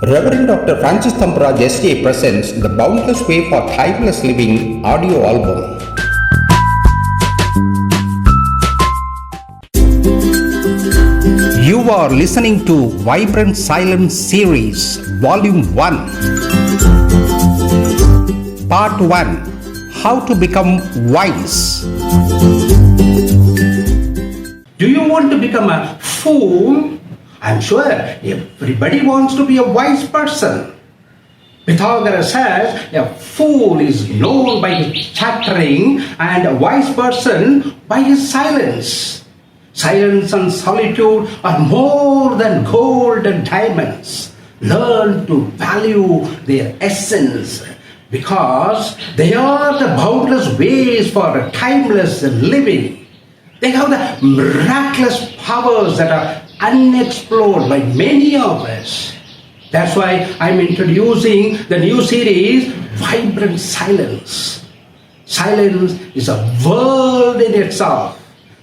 Reverend Dr. Francis Thamparaj SJ presents the Boundless Way for Timeless Living audio album. You are listening to Vibrant Silence Series, Volume 1. Part 1. How to Become Wise. Do you want to become a fool? I'm sure everybody wants to be a wise person. Pythagoras says a fool is known by his chattering and a wise person by his silence. Silence and solitude are more than gold and diamonds. Learn to value their essence because they are the boundless ways for a timeless living. They have the miraculous powers that are unexplored by many of us. That's why I'm introducing the new series, Vibrant Silence. Silence is a world in itself.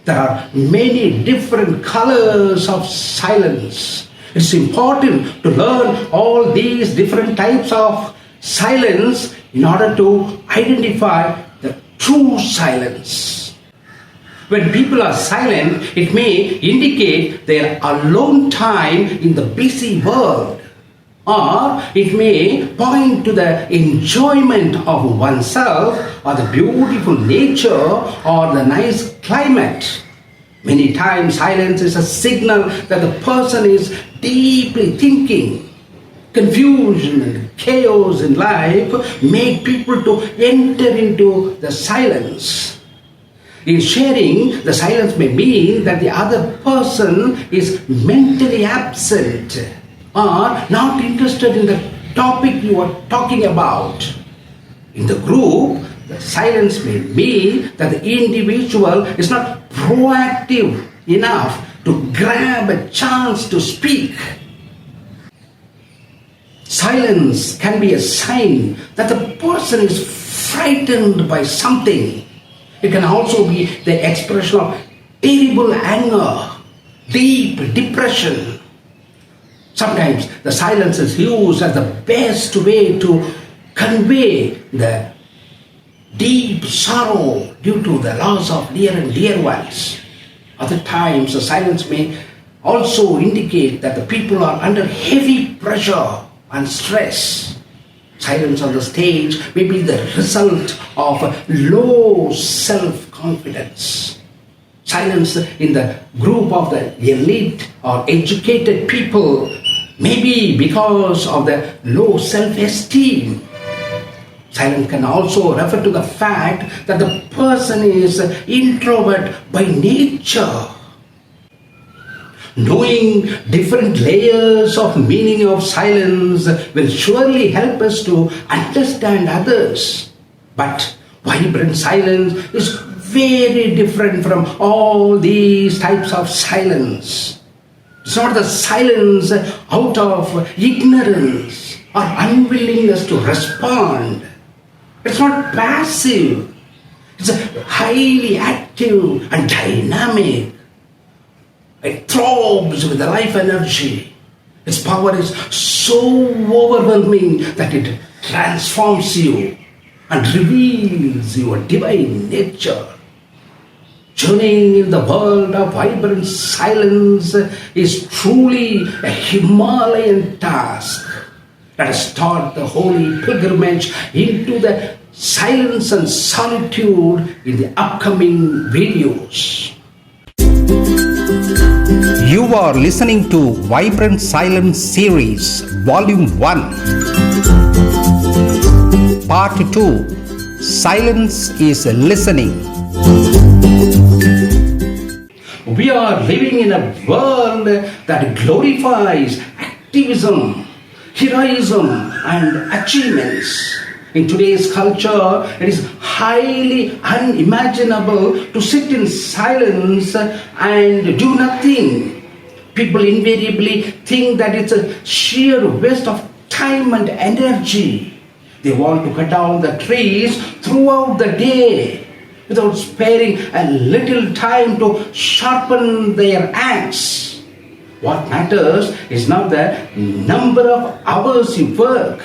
There are many different colors of silence. It's important to learn all these different types of silence in order to identify the true silence. When people are silent, it may indicate their alone time in the busy world, or it may point to the enjoyment of oneself, or the beautiful nature, or the nice climate. Many times silence is a signal that the person is deeply thinking. Confusion and chaos in life make people to enter into the silence. In sharing, the silence may mean that the other person is mentally absent or not interested in the topic you are talking about. In the group, the silence may mean that the individual is not proactive enough to grab a chance to speak. Silence can be a sign that the person is frightened by something. It can also be the expression of terrible anger, deep depression. Sometimes the silence is used as the best way to convey the deep sorrow due to the loss of near and dear ones. Other times the silence may also indicate that the people are under heavy pressure and stress. Silence on the stage may be the result of low self-confidence. Silence in the group of the elite or educated people may be because of the low self-esteem. Silence can also refer to the fact that the person is introvert by nature. Knowing different layers of meaning of silence will surely help us to understand others. But vibrant silence is very different from all these types of silence. It's not the silence out of ignorance or unwillingness to respond. It's not passive. It's highly active and dynamic. It throbs with the life energy. Its power is so overwhelming that it transforms you and reveals your divine nature. Journeying in the world of vibrant silence is truly a Himalayan task. Let us start the holy pilgrimage into the silence and solitude in the upcoming videos. You are listening to Vibrant Silence Series, Volume 1. Part 2. Silence is Listening. We are living in a world that glorifies activism, heroism, and achievements. In today's culture, it is highly unimaginable to sit in silence and do nothing. People invariably think that it's a sheer waste of time and energy. They want to cut down the trees throughout the day without sparing a little time to sharpen their axe. What matters is not the number of hours you work,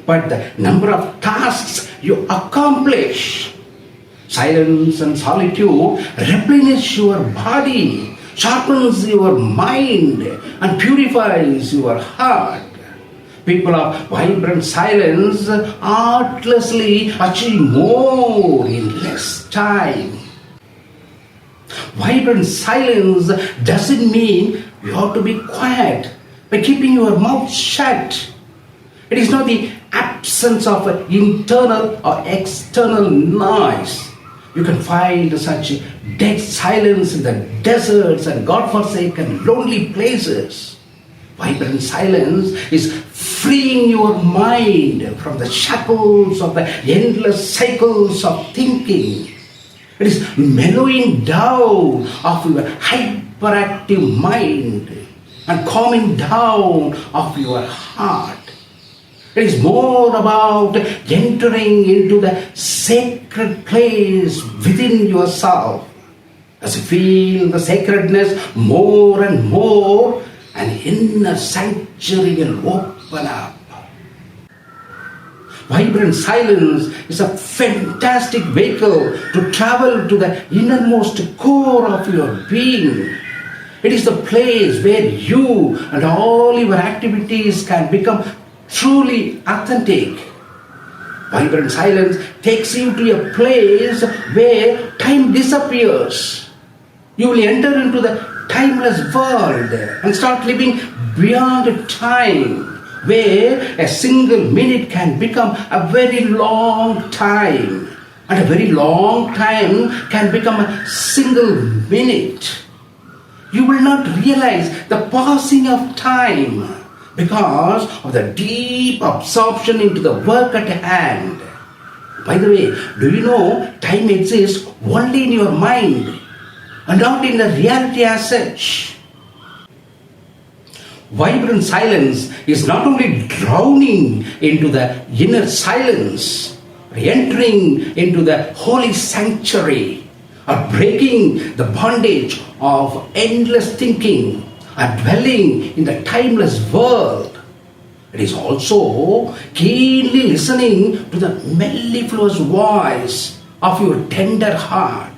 but the number of tasks you accomplish. Silence and solitude replenish your body, sharpens your mind, and purifies your heart. People of vibrant silence artlessly achieve more in less time. Vibrant silence doesn't mean you have to be quiet by keeping your mouth shut. It is not the absence of internal or external noise. You can find such dead silence in the deserts and godforsaken lonely places. Vibrant silence is freeing your mind from the shackles of the endless cycles of thinking. It is mellowing down of your hyperactive mind and calming down of your heart. It is more about entering into the sacred place within yourself. As you feel the sacredness more and more, an inner sanctuary will open up. Vibrant silence is a fantastic vehicle to travel to the innermost core of your being. It is the place where you and all your activities can become truly authentic. Vibrant silence takes you to a place where time disappears. You will enter into the timeless world and start living beyond time, where a single minute can become a very long time, and a very long time can become a single minute. You will not realize the passing of time because of the deep absorption into the work at hand. By the way, do you know time exists only in your mind and not in the reality as such? Vibrant silence is not only drowning into the inner silence, entering into the holy sanctuary, or breaking the bondage of endless thinking, or dwelling in the timeless world. It is also keenly listening to the mellifluous voice of your tender heart.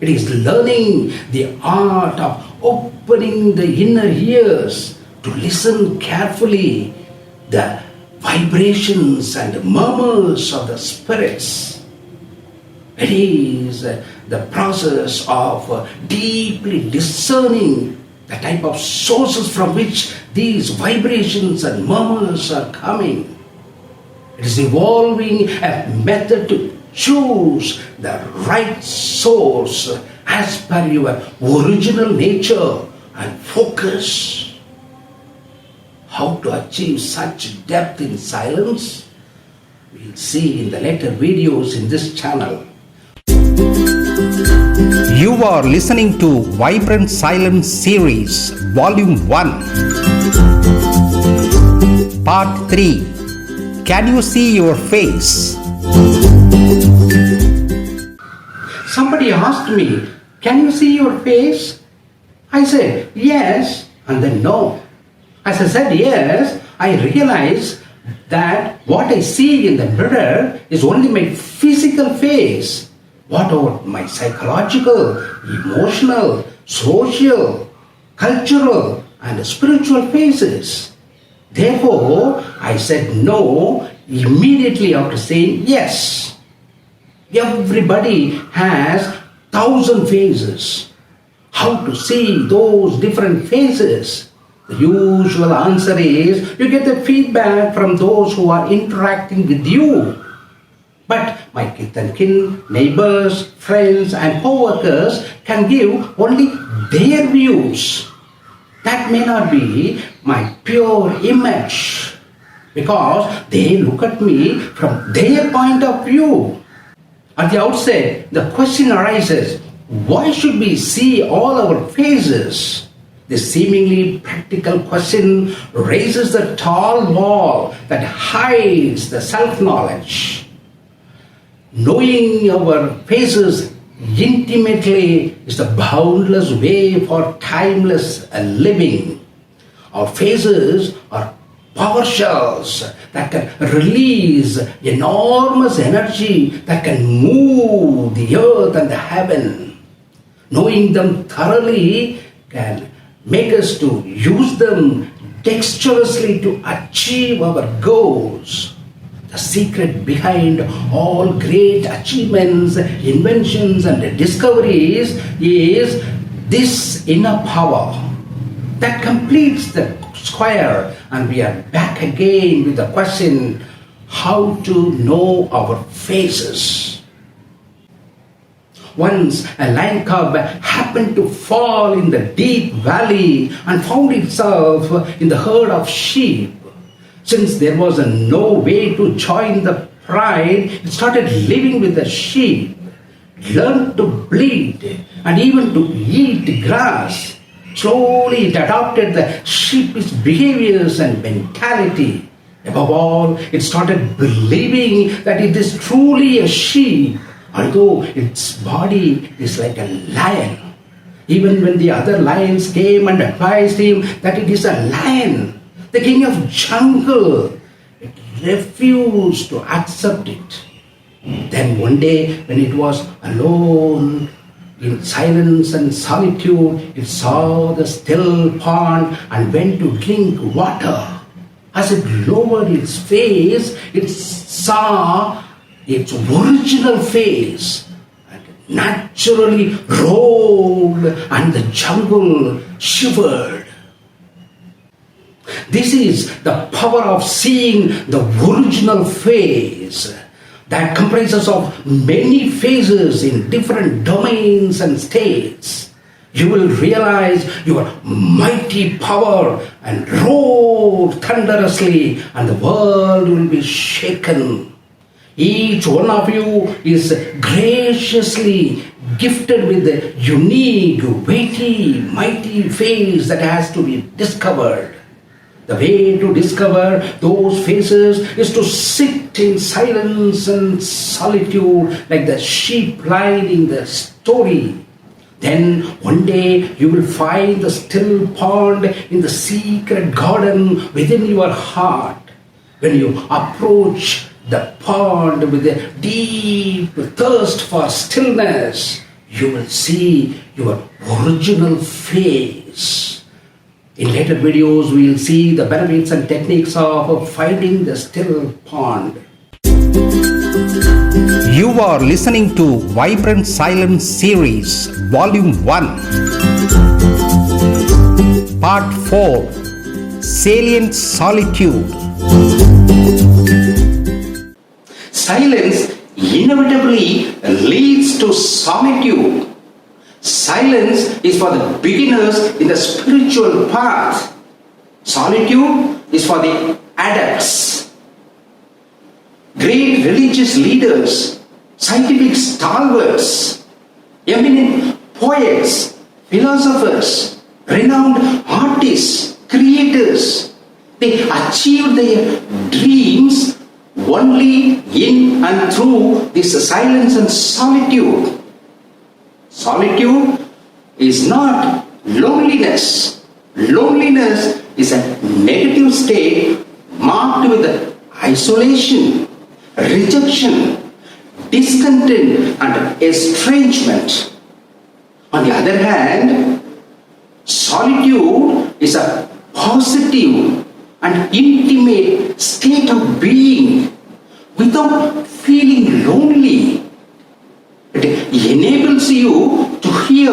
It is learning the art of opening the inner ears to listen carefully the vibrations and murmurs of the spirits. It is the process of deeply discerning the type of sources from which these vibrations and murmurs are coming. It is evolving a method to choose the right source as per your original nature and focus. How to achieve such depth in silence? We'll see in the later videos in this channel. You are listening to Vibrant Silence Series, Volume 1, Part 3. Can you see your face? Somebody asked me, "Can you see your face?" I said, "Yes," and then no. As I said yes, I realized that what I see in the mirror is only my physical face. What about my psychological, emotional, social, cultural, and spiritual faces? Therefore, I said no immediately after saying yes. Everybody has 1,000 faces. How to see those different faces? The usual answer is you get the feedback from those who are interacting with you. But my kith and kin, neighbors, friends and co-workers can give only their views. That may not be my pure image because they look at me from their point of view. At the outset, the question arises, why should we see all our faces? This seemingly practical question raises the tall wall that hides the self-knowledge. Knowing our faces intimately is the boundless way for timeless living. Our phases are power shells that can release enormous energy that can move the earth and the heaven. Knowing them thoroughly can make us to use them dexterously to achieve our goals. The secret behind all great achievements, inventions, and discoveries is this inner power that completes the square. And we are back again with the question, how to know our phases. Once a lion cub happened to fall in the deep valley and found itself in the herd of sheep. Since there was no way to join the pride, it started living with the sheep, learned to bleed and even to eat grass. Slowly it adopted the sheepish behaviors and mentality. Above all, it started believing that it is truly a sheep, although its body is like a lion. Even when the other lions came and advised him that it is a lion, the king of jungle, it refused to accept it. Then one day, when it was alone in silence and solitude, it saw the still pond and went to drink water. As it lowered its face, it saw its original face and naturally rolled, and the jungle shivered. This is the power of seeing the original face that comprises of many phases in different domains and states. You will realize your mighty power and roar thunderously, and the world will be shaken. Each one of you is graciously gifted with a unique, weighty, mighty phase that has to be discovered. The way to discover those phases is to sit in silence and solitude like the sheep lying in the story. Then one day you will find the still pond in the secret garden within your heart. When you approach the pond with a deep thirst for stillness, you will see your original face. In later videos, we will see the benefits and techniques of finding the still pond. You are listening to Vibrant Silence Series, Volume 1, Part 4, Salient Solitude. Silence inevitably leads to solitude. Silence is for the beginners in the spiritual path. Solitude is for the adepts. Great religious leaders, scientific stalwarts, eminent poets, philosophers, renowned artists, creators, they achieved their dreams only in and through this silence and solitude. Solitude is not loneliness. Loneliness is a negative state marked with isolation, rejection, discontent, and estrangement. On the other hand, solitude is a positive and intimate state of being without feeling lonely. It enables you to hear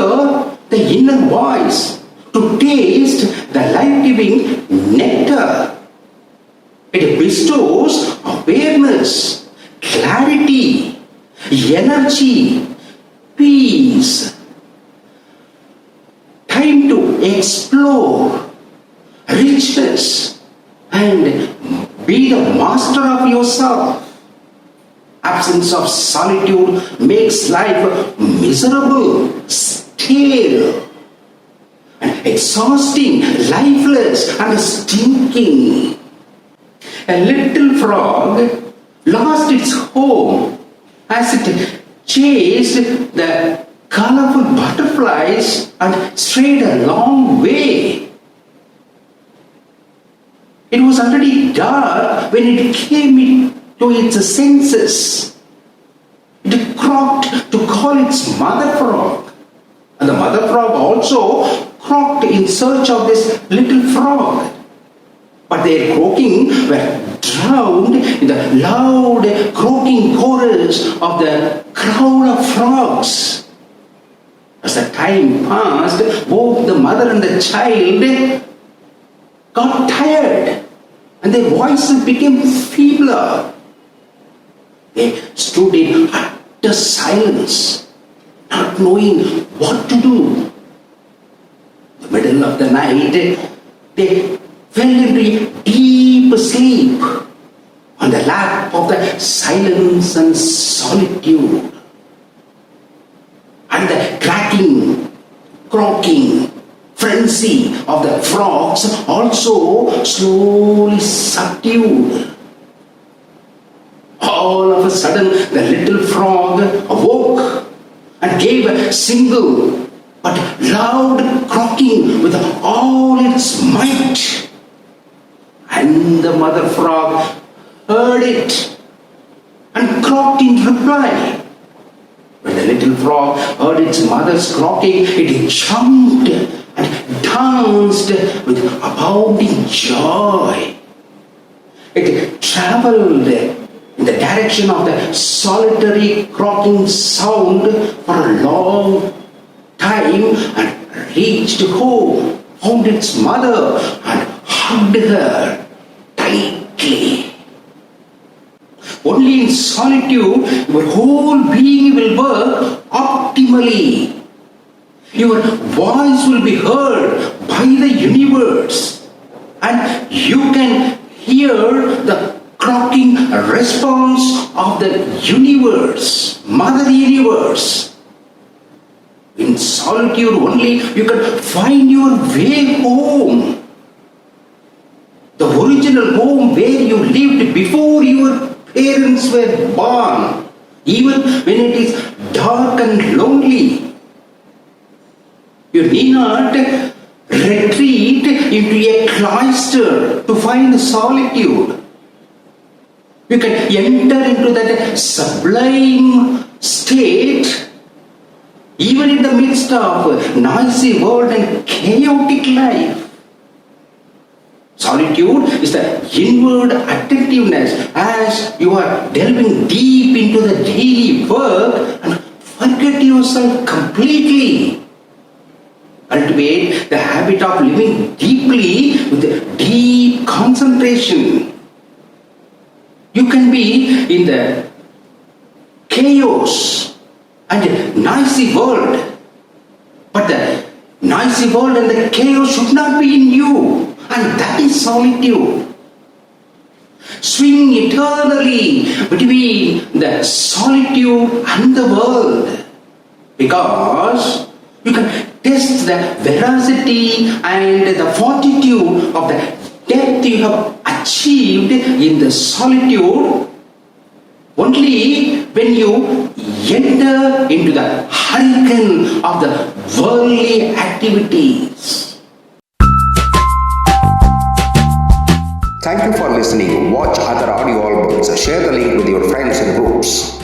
the inner voice, to taste the life-giving nectar. It bestows awareness, clarity, energy, peace, time to explore, richness, and be the master of yourself. Absence of solitude makes life miserable, stale, and exhausting, lifeless, and stinking. A little frog lost its home as it chased the colorful butterflies and strayed a long way. It was already dark when it came to its senses. It croaked to call its mother frog. And the mother frog also croaked in search of this little frog. But their croaking were drowned in the loud croaking chorus of the crowd of frogs. As the time passed, both the mother and the child got tired and their voices became feebler. They stood in utter silence, not knowing what to do. In the middle of the night, they fell into deep sleep on the lap of the silence and solitude. And the cracking, croaking, frenzy of the frogs also slowly subdued. All of a sudden, the little frog awoke and gave a single but loud croaking with all its might. And the mother frog heard it and croaked in reply. When the little frog heard its mother's croaking, it jumped and danced with abounding joy. It traveled in the direction of the solitary croaking sound for a long time and reached home, found its mother and hugged her tightly. Only in solitude your whole being will work optimally. Your voice will be heard by the universe, and you can hear the croaking response of the universe, Mother Universe. In solitude only you can find your way home. The original home where you lived before your parents were born, even when it is dark and lonely. You need not retreat into a cloister to find solitude. You can enter into that sublime state even in the midst of noisy world and chaotic life. Solitude is the inward attentiveness as you are delving deep into the daily work and forget yourself completely. Cultivate the habit of living deeply with deep concentration. You can be in the chaos and noisy world, but the noisy world and the chaos should not be in you. And that is solitude. Swing eternally between the solitude and the world, because you can test the veracity and the fortitude of the depth you have achieved in the solitude only when you enter into the hurricane of the worldly activities. Thank you for listening. Watch other audio albums. Share the link with your friends and groups.